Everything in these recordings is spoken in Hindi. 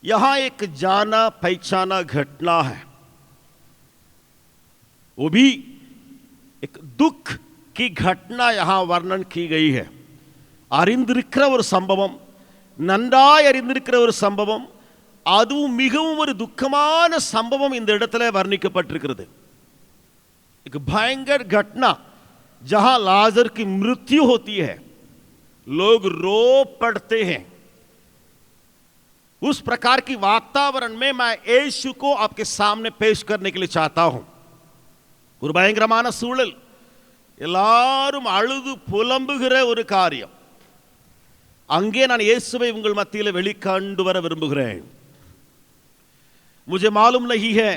यहां एक जाना पहचाना घटना है, वो भी एक दुख की घटना यहां वर्णन की गई है. அறிந்திருக்கிற ஒரு சம்பவம், நன்றாய் அறிந்திருக்கிற ஒரு சம்பவம், அதுவும் மிகவும் ஒரு துக்கமான சம்பவம் இந்த இடத்துல வர்ணிக்கப்பட்டிருக்கிறது. एक भयंकर घटना जहां लाजर की मृत्यु होती है, लोग रो पड़ते हैं. उस प्रकार की वातावरण में मैं यीशु को आपके सामने पेश करने के लिए चाहता हूं. ஒரு பயங்கரமான சூழல், எல்லாரும் அழுது புலம்புகிற ஒரு காரியம். அங்கே நான் இயேசுவை உங்கள் மத்தியில் வெளிக்கொண்டு வர விரும்புகிறேன். मुझे मालूम नहीं है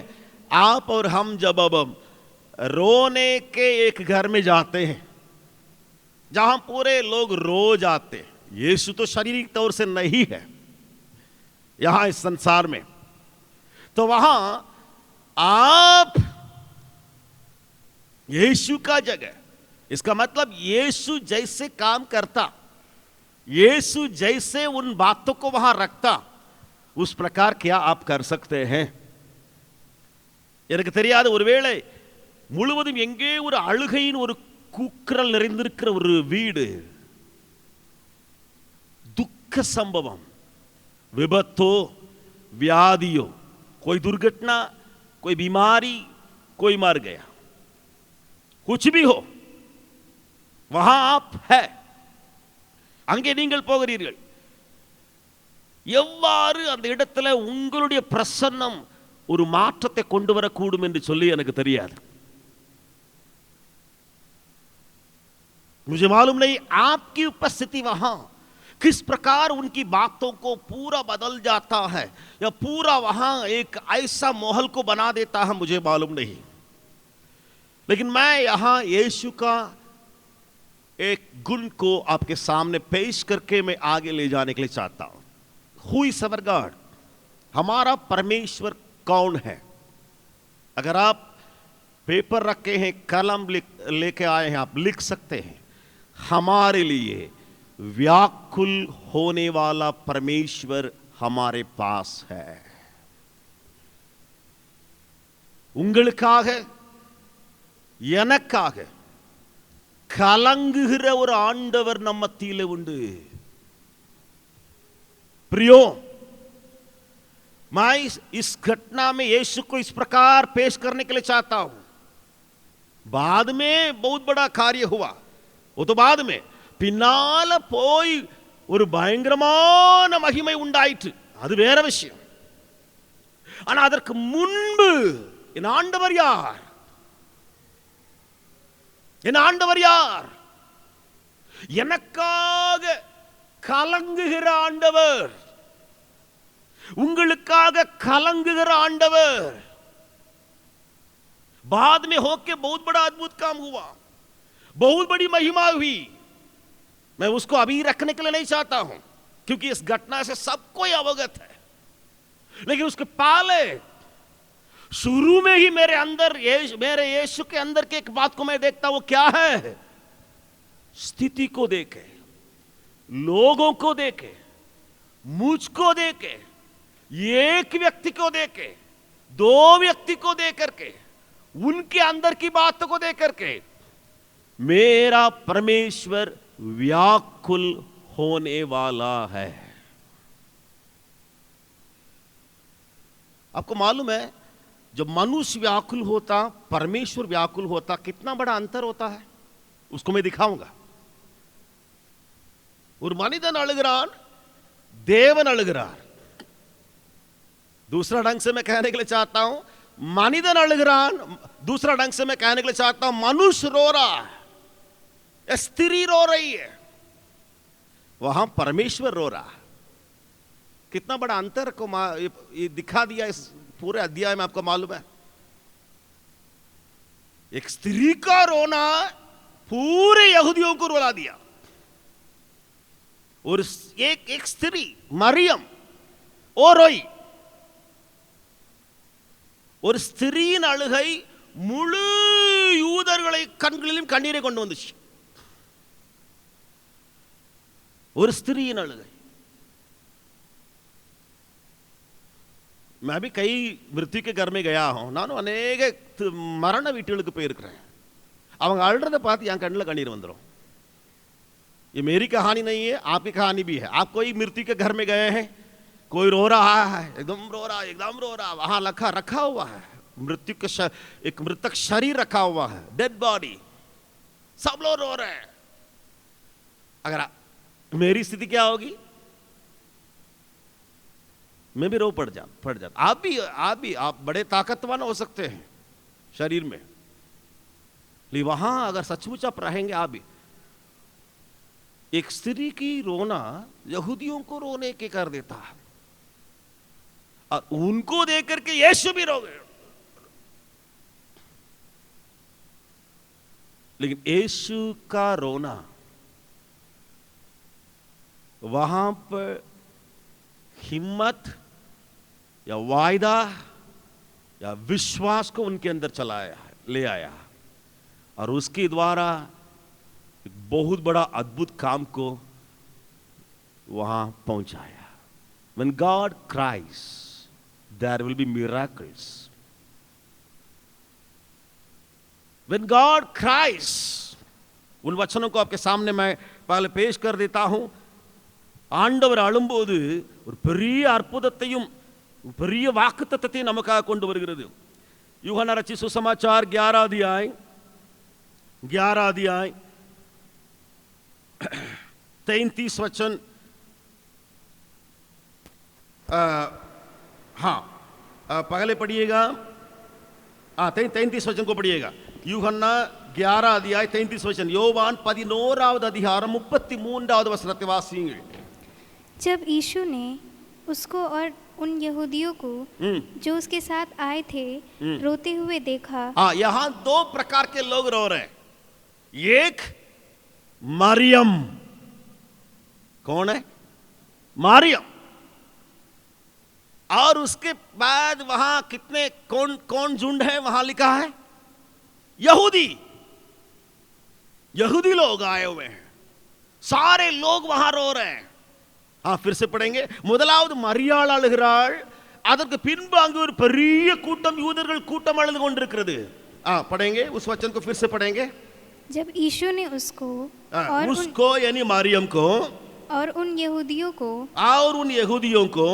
आप और हम जब अब रोने के एक घर में जाते हैं जहां पूरे लोग रो जाते हैं, यीशु तो शारीरिक तौर से नहीं है यहां इस संसार में, तो वहां आप यीशु का जगह, इसका मतलब यीशु जैसे काम करता, यीशु जैसे उन बातों को वहां रखता, उस प्रकार क्या आप कर सकते हैं? எனக்கு தெரியாத, ஒருவேளை முழுவதும் எங்கே ஒரு அழுகையின் ஒரு கூக்குரல் நிறைந்திருக்கிற ஒரு வீடு, दुख संभवम, विपत्तो, व्याधियो, कोई दुर्घटना, कोई बीमारी, कोई मर गया, कुछ भी हो, वहां आप है, அங்கே நீங்கள் போகிறீர்கள். எவ்வாறு அந்த இடத்துல உங்களுடைய பிரசன்னம் ஒரு மாற்றத்தை கொண்டு வரக்கூடும் என்று சொல்லி எனக்கு தெரியாது. मुझे मालूम नहीं आपकी उपस्थिति वहां किस प्रकार उनकी बातों को पूरा बदल जाता है या पूरा वहां एक ऐसा माहौल को बना देता है, मुझे मालूम नहीं. लेकिन मैं यहां यीशु का एक गुण को आपके सामने पेश करके मैं आगे ले जाने के लिए चाहता हूं. Who is our God? हमारा परमेश्वर कौन है? अगर आप पेपर रखे हैं, कलम लेके आए हैं, आप लिख सकते हैं. हमारे लिए व्याकुल होने वाला परमेश्वर हमारे पास है. உங்களுக்காக எனக்காக கலங்குகிற ஒரு ஆண்டவர் நம்ம மத்தியிலே உண்டு. प्रियो, मैं इस घटना में यीशु को इस प्रकार पेश करने के लिए चाहता हूं. बाद में बहुत बड़ा कार्य हुआ, वो तो बाद में, பின்னால போய் ஒரு பயங்கரமான மகிமை உண்டாயிற்று, அது வேற விஷயம். ஆனா அதற்கு முன்பு என் ஆண்டவர் யார்? என் ஆண்டவர் யார்? எனக்காக கலங்குகிற ஆண்டவர், உங்களுக்காக கலங்குகிற ஆண்டவர். बाद में होके बहुत बड़ा अद्भुत काम हुआ, बहुत बड़ी महिमा हुई. मैं उसको अभी रखने के लिए नहीं चाहता हूं क्योंकि इस घटना से सबको अवगत है. लेकिन उसके पहले शुरू में ही मेरे अंदर मेरे यीशु के अंदर के एक बात को मैं देखता, वो क्या है? स्थिति को देखे, लोगों को देखे, मुझको देखे, एक व्यक्ति को देखे, दो व्यक्ति को देख करके, उनके अंदर की बातों को देख करके मेरा परमेश्वर व्याकुल होने वाला है. आपको मालूम है, जब मनुष्य व्याकुल होता, परमेश्वर व्याकुल होता, कितना बड़ा अंतर होता है, उसको मैं दिखाऊंगा. ஒரு மனிதன் அழுகிறான், தேவன் அழுகிறார். दूसरा ढंग से मैं कहने के लिए चाहता हूं, मनिदन अழுகிறான், दूसरा ढंग से मैं कहने के लिए चाहता हूं, मनुष्य रो रहा है, स्त्री रो रही है, वहां परमेश्वर रो रहा है. कितना बड़ा अंतर को ये दिखा दिया इस पूरे अध्याय में, आपको मालूम है? एक स्त्री का रोना पूरे यहूदियों को रुला दिया. और एक स्त्री मरियम वो रोई, ஒரு ஸ்திரீயின் அழுகை முழு யூதர்களை கண்களிலும் கண்ணீரை கொண்டு வந்துச்சு. ஒரு ஸ்திரீயின் அழுகை. मैं भी कई मृत्यु के घर में गया हूं நானும் अनेक மரண வீட்டுகளுக்கு போயிருக்கிறேன் அவங்க அழுறதை பார்த்து என் கண்ணில் கண்ணீர் வந்துடும் ये मेरी कहानी नहीं है आपकी कहानी भी है आप कोई मृत्यु के घर में गए हैं कोई रो रहा है एकदम रो रहा वहां रखा हुआ है मृत्यु का एक मृतक शरीर रखा हुआ है डेड बॉडी सब लोग रो रहे हैं अगर मेरी स्थिति क्या होगी मैं भी रो पड़ जाता आप बड़े ताकतवान हो सकते हैं शरीर में लेकिन वहां अगर सचमुच आप रहेंगे आप भी एक स्त्री की रोना यहूदियों को रोने के कर देता है और उनको देख करके यीशु भी रो गए लेकिन यीशु का रोना वहां पर हिम्मत या वायदा या विश्वास को उनके अंदर ले आया और उसके द्वारा एक बहुत बड़ा अद्भुत काम को वहां पहुंचाया When God cries, there will be miracles. When God cries, उन वचनों को आपके सामने मैं पहले पेश कर देता हूं ஆண்டவர் அழும்போது ஒரு பெரிய அற்புதத்தையும் பெரிய வாக்குத்தத்தத்தையும் நமக்காக கொண்டு வருகிறது यूहन्ना रचित सुसमाचार 11 अध्याय 33 वचन पहले पढ़िएगा 33 वचन को पढ़िएगा यूहन्ना 11 अध्याय 33 वचन யோவான் 11வது அதிகாரம் 33வது वचनத்தை வாசியுங்கள் जब यीशु ने उसको और उन यहूदियों को जो उसके साथ आए थे रोते हुए देखा। यहाँ दो प्रकार के लोग रो रहे हैं एक मरियम कौन है मरियम और उसके बाद वहां कितने कौन झुंड है वहां लिखा है यहूदी लोग आए हुए हैं सारे लोग वहां रो रहे हैं फिर से पढ़ेंगे முதலாவது மரியாள் அழுகிறாள் அதற்கு பின்பு அங்கு ஒரு பெரிய கூட்டம் யூதர்கள் கூட்டம் அழுது கொண்டிருக்கிறது पढ़ेंगे उस वचन को फिर से पढ़ेंगे जब यीशु ने उसको यानी मरियम को और उन यहूदियों को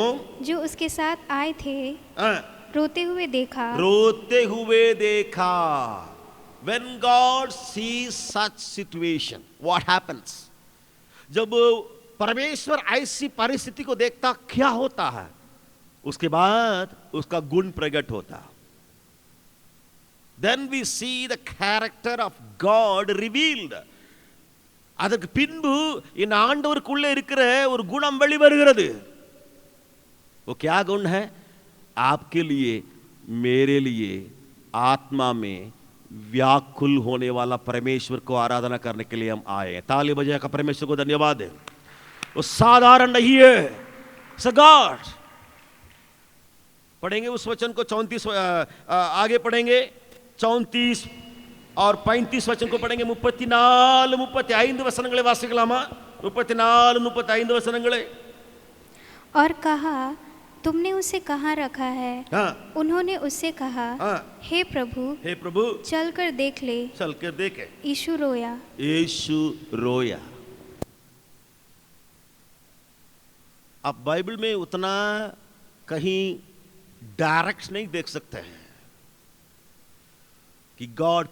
जो उसके साथ आए थे रोते हुए देखा when God sees such situation what happens जब परमेश्वर ऐसी परिस्थिति को देखता क्या होता है उसके बाद उसका गुण प्रकट होता then we see the character of God revealed அதற்கு பின்பு இந்த ஆண்டவருக்குள்ள இருக்கிற ஒரு குணம் வெளிவருகிறது वो क्या गुण है आपके लिए मेरे लिए आत्मा में व्याकुल होने वाला परमेश्वर को आराधना करने के लिए हम आए हैं ताली बजाकर परमेश्वर को धन्यवाद है वो साधारण नहीं है गॉड पढ़ेंगे उस वचन को 34 आगे पढ़ेंगे 34 और 35 वचन को पढ़ेंगे 34 35 वचनங்களை வாசிக்கலாமா 34 35 वचनங்களை और कहा तुमने उसे कहाँ रखा है उन्होंने उससे कहा हे प्रभु चलकर देख ले यीशु रोया आप बाइबल में उतना कहीं डायरेक्ट नहीं देख सकते हैं कि गॉड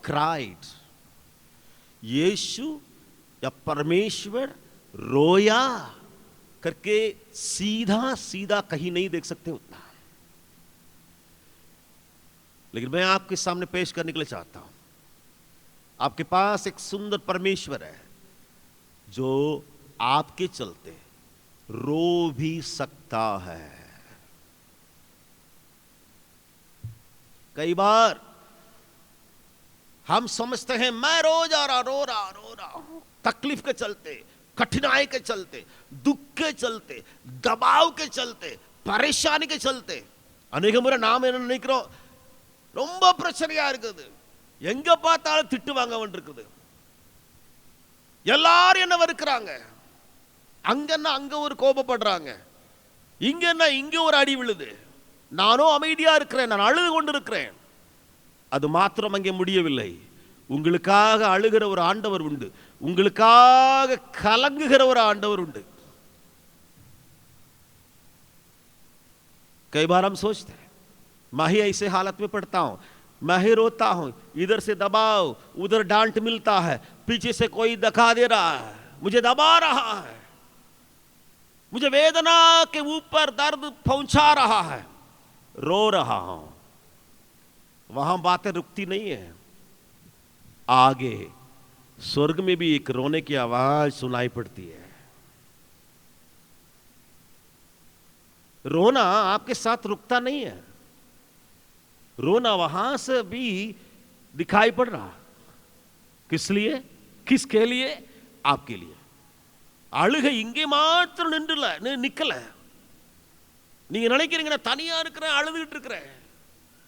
क्राइड यीशु या परमेश्वर रोया करके सीधा कहीं नहीं देख सकते उतना लेकिन मैं आपके सामने पेश करने के लिए चाहता हूं आपके पास एक सुंदर परमेश्वर है जो आपके चलते रो भी सकता है कई बार हम समझते हैं मैं रो रहा हूं तकलीफ के चलते कठिनाई के चलते दुख के चलते दबाव के चलते परेशानी के चलते अनेक मुறை நாம என்ன நினைக்கிறோம் ரொம்ப பிரச்சனையா இருக்குது எங்க பார்த்தாலும் திட்டு வாங்க வேண்டியிருக்குது எல்லாரும் என்ன வெறுக்கிறாங்க அங்கன்னா அங்க ஒரு கோபப்படுறாங்க இங்க என்ன, இங்க ஒரு அடி விழுது, நானும் அமைதியா இருக்கிறேன், நான் அழுது கொண்டிருக்கிறேன். அது மாத்திரம் அங்கே முடியவில்லை. உங்களுக்காக அழுகிற ஒரு ஆண்டவர் உண்டு, உங்களுக்காக கலங்குகிற ஒரு ஆண்டவர் உண்டு. कई बार हम सोचते हैं मैं ही ऐसे हालत में पड़ता हूं, मैं ही रोता हूं, इधर से दबाव, उधर डांट मिलता है, पीछे से कोई धक्का दे रहा है, मुझे दबा रहा है, मुझे वेदना के ऊपर दर्द पहुंचा रहा है, रो रहा हूं. वहां बातें रुकती नहीं है. आगे स्वर्ग में भी एक रोने की आवाज सुनाई पड़ती है. रोना आपके साथ रुकता नहीं है, रोना वहां से भी दिखाई पड़ रहा. किस लिए, किसके लिए? आपके लिए. அழுகை இங்கே மாத்திரம் நிக்கல. நீங்க நினைக்கிறீங்க நான் தனியா இருக்கிறேன், அழுதுகிட்டு இருக்கிறேன்,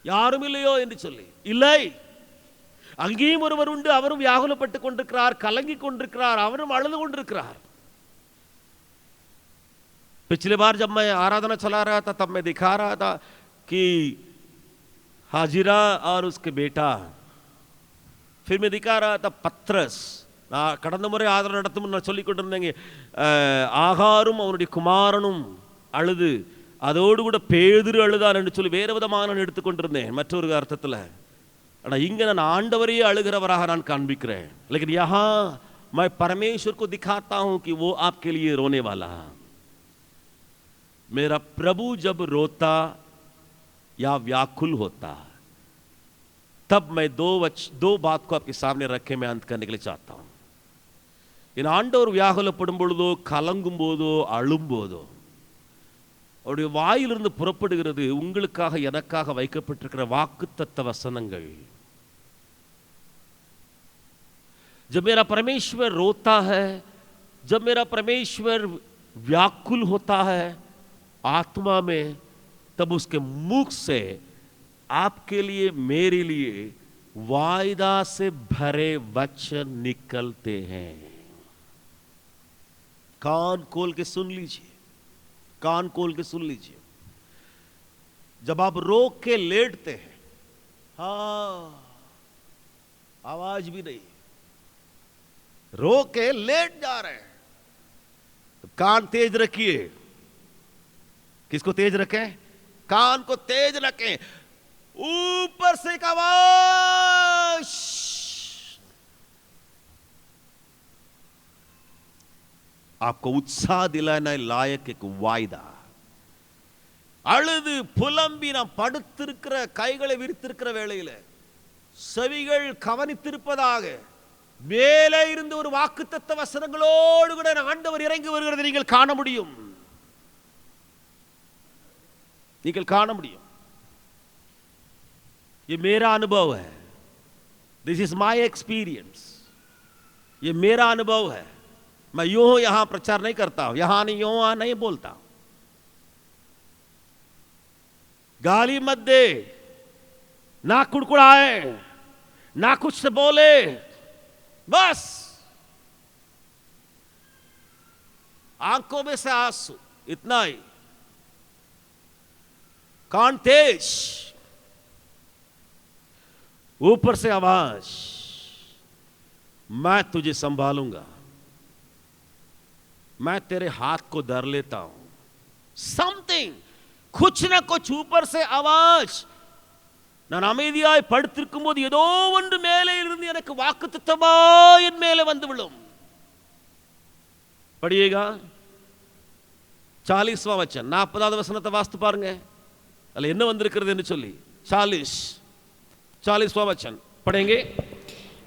யாரும் இல்லையோ என்று சொல்லி. இல்லை, அங்கேயும் ஒருவர் உண்டு, அவரும் வியாகுலப்பட்டு கொண்டிருக்கிறார், கலங்கி கொண்டிருக்கிறார், அவரும் அழுது கொண்டிருக்கிறார். पिछली बार जब मैं आराधना चला रहा था तब मैं दिखा रहा था कि हाजिरा और उसके बेटा, फिर मैं दिखा रहा था पत्रस. நான் கடந்த முறை ஆராதனை நடத்தும் நான் சொல்லிக் கொண்டிருந்தேங்க, ஆகாரும் அவனுடைய குமாரனும் அழுது, அதோடு கூட பேதுரு அழுதான் என்று சொல்லி வேறு விதமாக நான் எடுத்துக்கொண்டிருந்தேன் மற்றொரு அர்த்தத்தில். ஆனால் இங்கே நான் ஆண்டவரையே அழுகிறவராக நான் காண்பிக்கிறேன். लेकिन यहाँ मैं परमेश्वर को दिखाता हूँ कि वो आपके लिए रोने वाला. मेरा प्रभु जब रोता या व्याकुल होता, तब मैं दो बात को आपके सामने रखे मैं अंत करने के लिए चाहता हूं. என் ஆண்டவர் வியாகுலப்படும் பொழுதோ, கலங்கும் போதோ, அழும் போதோ, அவருடைய வாயிலிருந்து புறப்படுகிறது உங்களுக்காக எனக்காக வைக்கப்பட்டிருக்கிற வாக்குத்தத்த வசனங்கள். जब मेरा परमेश्वर रोता है, जब मेरा परमेश्वर व्याकुल होता है आत्मा में, तब उसके मुख से आपके लिए, मेरे लिए वायदा से भरे वचन निकलते हैं. कान खोल के सुन लीजिए, कान खोल के सुन लीजिए. जब आप रो के लेटते हैं, हाँ, आवाज भी नहीं, रो के लेट जा रहे हैं, तो कान तेज रखिए. किसको तेज रखें? कान को तेज रखें. ऊपर से एक आवाज, आपको उत्साह दिलाने लायक एक वायदा. அழுது புலம்பி நாம் படுத்திருக்கிற, கைகளை விரித்திருக்கிற வேளையில செவிகள் கவனித்திருப்பதாக மேலே இருந்து ஒரு வாக்குத்தத்த வசனங்களோடு கூட ஆண்டவர் இறங்கி வருகிறதை நீங்கள் காண முடியும். நீங்கள் காண முடியும். ये मेरा अनुभव है, दिस इज माई एक्सपीरियंस, ये मेरा अनुभव है. मैं यूं यहां प्रचार नहीं करता हूं, यहां नहीं, यूं वहां नहीं बोलता हूं. गाली मत दे, ना कुड़कुड़ाए, ना कुछ से बोले, बस आंखों में से आंसू, इतना ही. कान तेज, ऊपर से आवाज, मैं तुझे संभालूंगा, मैं तेरे हाथ को धर लेता हूं. समथिंग, कुछ ना कुछ ऊपर से आवाज. நான் அமைதியாய் படுத்திருக்கும் போது ஏதோ ஒன்று மேலே இருந்து எனக்கு வாக்குத்தத்தமா என் மேலே வந்து விழும். படியேगा 40वां वचन, 40வது வசனத்தை வாசித்து பாருங்க. அதுல என்ன வந்திருக்கிறது என்று சொல்லி. 40वां वचन पढ़ेंगे.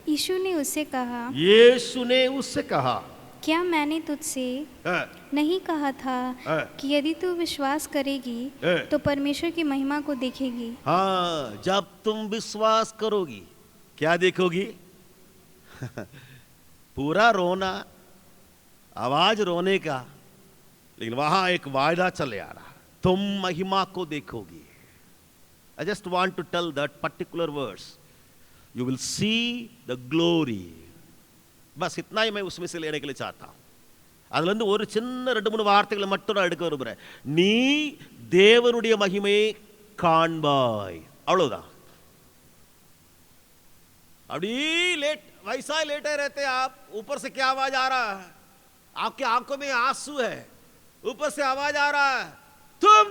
यीशु ने उससे कहा, यीशु ने उससे कहा, क्या मैंने तुझसे नहीं कहा था कि यदि तू विश्वास करेगी तो परमेश्वर की महिमा को देखेगी. हाँ, जब तुम विश्वास करोगी क्या देखोगी? पूरा रोना, आवाज रोने का, लेकिन वहां एक वायदा चले आ रहा, तुम महिमा को देखोगी. I just want to tell that particular verse. You will see the glory. बस इतना ही मैं उसमें से लेने के लिए चाहता हूं. அதுல இருந்து ஒரு சின்ன 2-3 வார்த்தைகளை மட்டும் நான் எடுக்க விரும்புறேன். நீ தேவனுடைய மகிமையை காண்பாய், அவ்வளவுதான். अभी लेट वैसा ही लेटे रहते आप, ऊपर से क्या आवाज आ रहा है, आपकी आंखों में आंसू है, ऊपर से आवाज आ रहा है, तुम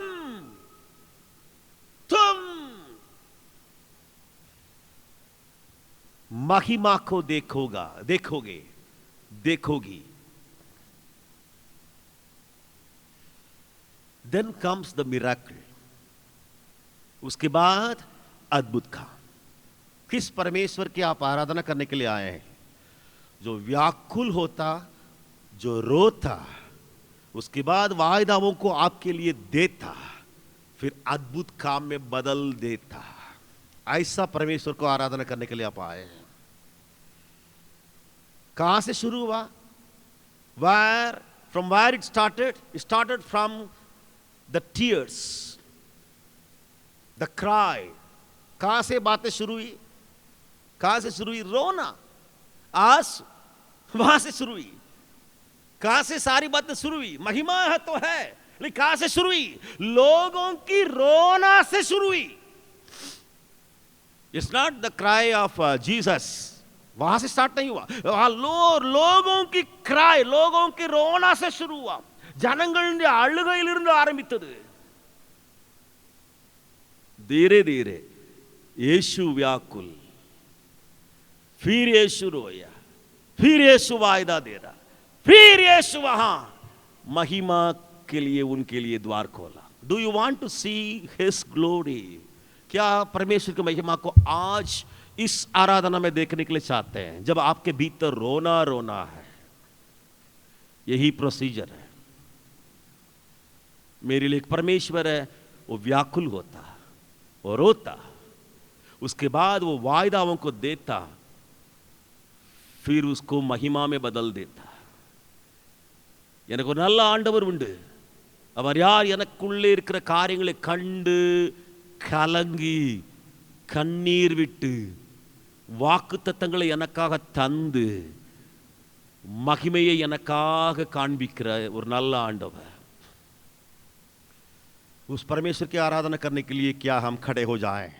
महिमा को देखोगे, देखोगी. Then comes the miracle. उसके बाद अद्भुत काम. किस परमेश्वर की आप आराधना करने के लिए आए हैं? जो व्याकुल होता, जो रोता, उसके बाद वायदाओं को आपके लिए देता, फिर अद्भुत काम में बदल देता. ऐसा परमेश्वर को आराधना करने के लिए आप आए हैं. कहां से शुरू हुआ? From where it started? It started from the tears, the cry. कहां से बातें शुरू हुई? कहां से शुरू हुई? रोना, आंसू, वहां से शुरू हुई. कहां से सारी बातें शुरू हुई? महिमा है तो है, लेकिन कहां से शुरू हुई? लोगों की रोना से शुरू हुई. It's not the cry of Jesus, वहां से स्टार्ट नहीं हुआ. लोगों की क्राई, लोगों की रोना से शुरू हुआ. ஜனங்களுடைய அழுகையிலிருந்து ஆரம்பித்தது. धीरे धीरे यीशु व्याकुल, फिर यीशु रोया, फिर यीशु वायदा दे रहा, फिर यीशु वहां महिमा के लिए उनके लिए द्वार खोला. Do you want to see his glory? क्या परमेश्वर की महिमा को आज इस आराधना में देखने के लिए चाहते हैं? जब आपके भीतर रोना रोना है, यही प्रोसीजर है. मेरे लिए एक परमेश्वर है, वो व्याकुल होता, वो रोता, उसके बाद वो वायदाओं को देता, फिर उसको महिमा में बदल देता. எனக்கு ஒரு நல்ல ஆண்டவர் உண்டு. அவர் யார்? எனக்குள்ளே இருக்கிற காரியங்களை கண்டு கலங்கி கண்ணீர் விட்டு வாக்குத்தத்தங்களை எனக்காக தந்து மகிமையை எனக்காக காண்பிக்கிற ஒரு நல்ல ஆண்டவர். उस परमेश्वर की आराधना करने के लिए क्या हम खड़े हो जाएं?